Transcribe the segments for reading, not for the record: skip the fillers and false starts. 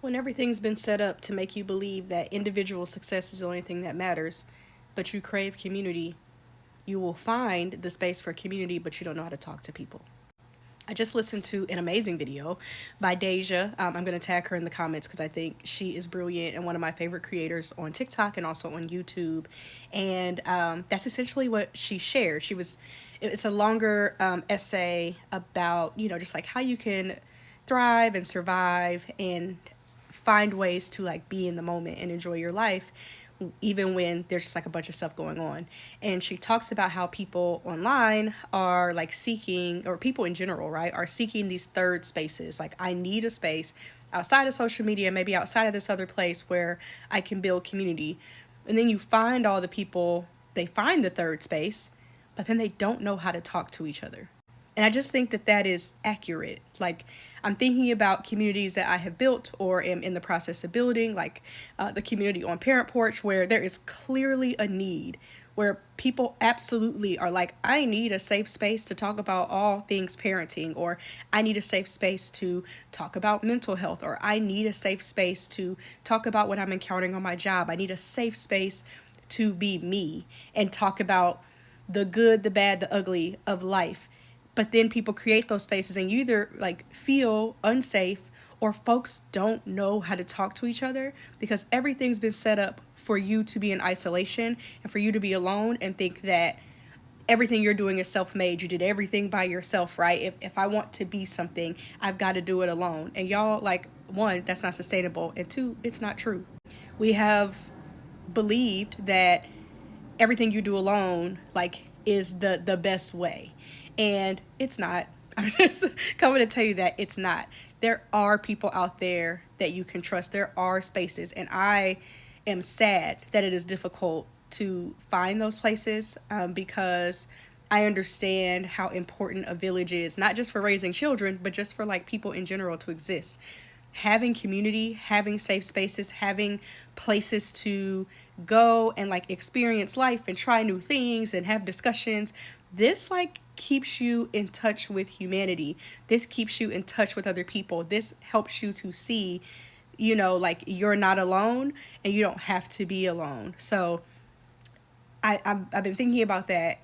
When everything's been set up to make you believe that individual success is the only thing that matters, but you crave community, you will find the space for community, but you don't know how to talk to people. I just listened to an amazing video by Deja. I'm going to tag her in the comments because I think she is brilliant and one of my favorite creators on TikTok and also on YouTube. And that's essentially what she shared. It's a longer essay about, just like how you can thrive and survive and find ways to like be in the moment and enjoy your life even when there's just like a bunch of stuff going on. And she talks about how people online are like seeking, or people in general, right, are seeking these third spaces. Like, I need a space outside of social media, maybe outside of this other place where I can build community. And then you find all the people, they find the third space, but then they don't know how to talk to each other. And I just think that that is accurate. Like, I'm thinking about communities that I have built or am in the process of building, like the community on Parent Porch, where there is clearly a need, where people absolutely are like, I need a safe space to talk about all things parenting, or I need a safe space to talk about mental health, or I need a safe space to talk about what I'm encountering on my job. I need a safe space to be me and talk about the good, the bad, the ugly of life. But then people create those spaces and you either like feel unsafe, or folks don't know how to talk to each other because everything's been set up for you to be in isolation and for you to be alone and think that everything you're doing is self-made. You did everything by yourself, right? If I want to be something, I've got to do it alone. And y'all, like, one, that's not sustainable, and two, it's not true. We have believed that everything you do alone like is the best way, and it's not. I'm just coming to tell you that it's not. There are people out there that you can trust. There are spaces, and I am sad that it is difficult to find those places, because I understand how important a village is, not just for raising children, but just for like people in general to exist. Having community, having safe spaces, having places to go and like experience life and try new things and have discussions. This like keeps you in touch with humanity. This keeps you in touch with other people. This helps you to see, like, you're not alone and you don't have to be alone. So I've been thinking about that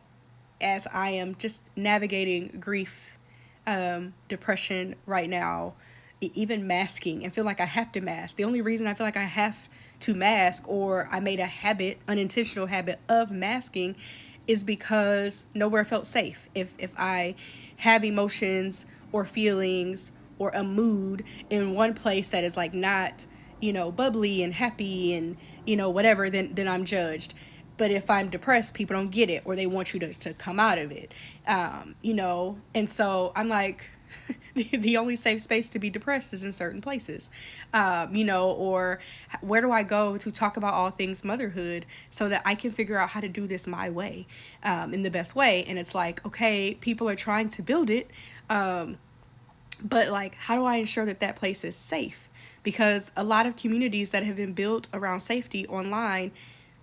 as I am just navigating grief, depression right now, even masking, and feel like I have to mask. The only reason I feel like I have to mask, or I made a habit, unintentional habit of masking, is because nowhere felt safe. If I have emotions or feelings or a mood in one place that is like not, bubbly and happy and, whatever, then I'm judged. But if I'm depressed, people don't get it, or they want you to come out of it. And so I'm like, the only safe space to be depressed is in certain places, or where do I go to talk about all things motherhood so that I can figure out how to do this my way, in the best way. And it's like, okay, people are trying to build it, but like, how do I ensure that that place is safe? Because a lot of communities that have been built around safety online,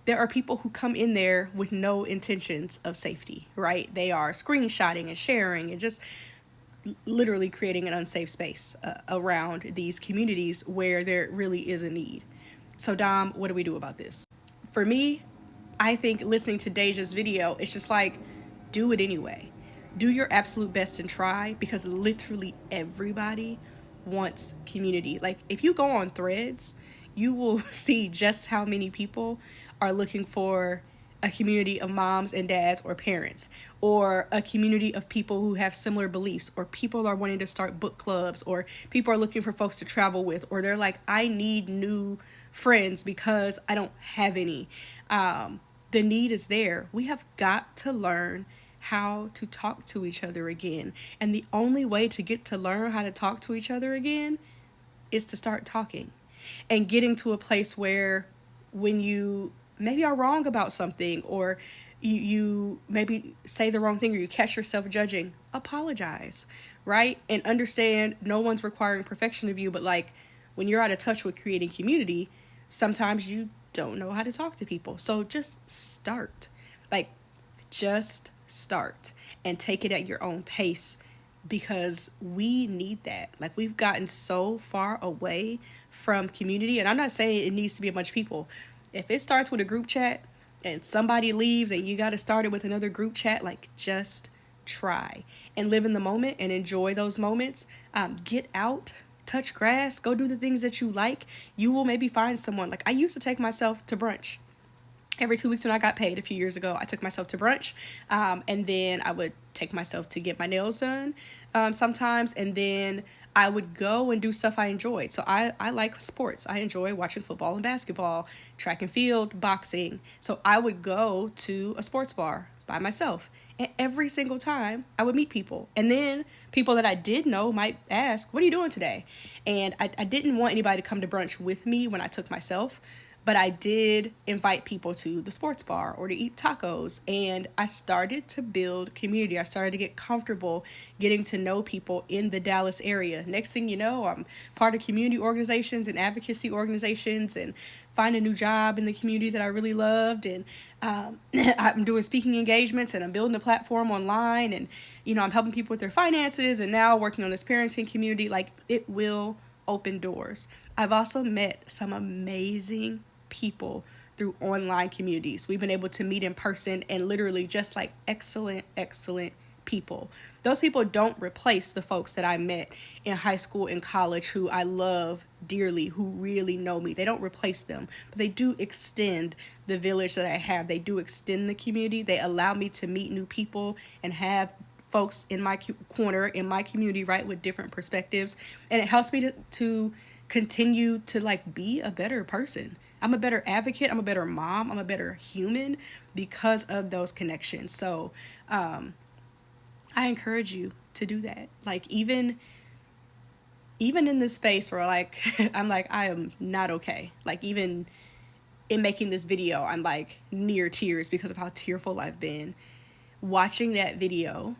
there are people who come in there with no intentions of safety, right? They are screenshotting and sharing and just literally creating an unsafe space around these communities where there really is a need. So, Dom, what do we do about this? For me, I think listening to Deja's video, it's just like, do it anyway. Do your absolute best and try, because literally everybody wants community. Like, if you go on Threads, you will see just how many people are looking for a community of moms and dads or parents, or a community of people who have similar beliefs, or people are wanting to start book clubs, or people are looking for folks to travel with, or they're like, I need new friends because I don't have any. The need is there. We have got to learn how to talk to each other again. And the only way to get to learn how to talk to each other again is to start talking and getting to a place where, when you maybe are wrong about something, or you maybe say the wrong thing, or you catch yourself judging, apologize, right? And understand no one's requiring perfection of you, but like, when you're out of touch with creating community, sometimes you don't know how to talk to people. So just start. Like, just start and take it at your own pace. because we need that. Like, we've gotten so far away from community. And I'm not saying it needs to be a bunch of people. If it starts with a group chat and somebody leaves and you got to start it with another group chat, like, just try and live in the moment and enjoy those moments. Get out, touch grass, go do the things that you like. You will maybe find someone. Like, I used to take myself to brunch. Every 2 weeks when I got paid a few years ago, I took myself to brunch. And then I would take myself to get my nails done sometimes. And then I would go and do stuff I enjoyed. So I like sports. I enjoy watching football and basketball, track and field, boxing. So I would go to a sports bar by myself. And every single time I would meet people. And then people that I did know might ask, what are you doing today? And I didn't want anybody to come to brunch with me when I took myself. But I did invite people to the sports bar or to eat tacos. And I started to build community. I started to get comfortable getting to know people in the Dallas area. Next thing you know, I'm part of community organizations and advocacy organizations and find a new job in the community that I really loved. And I'm doing speaking engagements and I'm building a platform online. And, I'm helping people with their finances and now working on this parenting community. Like, it will open doors. I've also met some amazing people through online communities. We've been able to meet in person and literally just like excellent people. Those people don't replace the folks that I met in high school and college who I love dearly, who really know me. They don't replace them, but they do extend the village that I have. They do extend the community. They allow me to meet new people and have folks in my corner, in my community, right, with different perspectives. And it helps me to continue to like be a better person. I'm a better advocate. I'm a better mom. I'm a better human because of those connections. So I encourage you to do that. Like, even in this space where like I'm like, I am not okay. Like, even in making this video, I'm like near tears because of how tearful I've been. Watching that video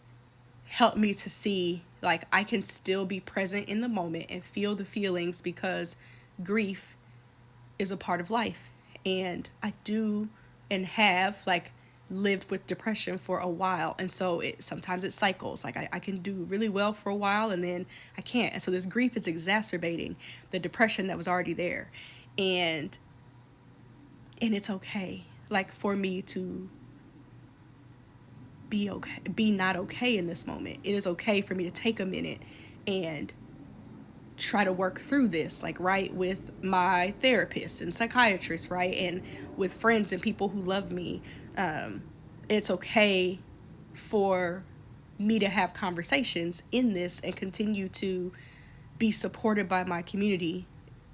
helped me to see like I can still be present in the moment and feel the feelings, because grief is a part of life. And I do and have like lived with depression for a while. And so sometimes it cycles. Like I can do really well for a while and then I can't. And so this grief is exacerbating the depression that was already there. And it's okay, like, for me to be not okay in this moment. It is okay for me to take a minute and try to work through this, like, right, with my therapist and psychiatrist, right, and with friends and people who love me. It's okay for me to have conversations in this and continue to be supported by my community,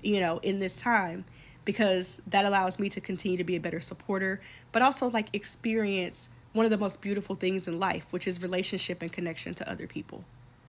in this time, because that allows me to continue to be a better supporter, but also like experience one of the most beautiful things in life, which is relationship and connection to other people.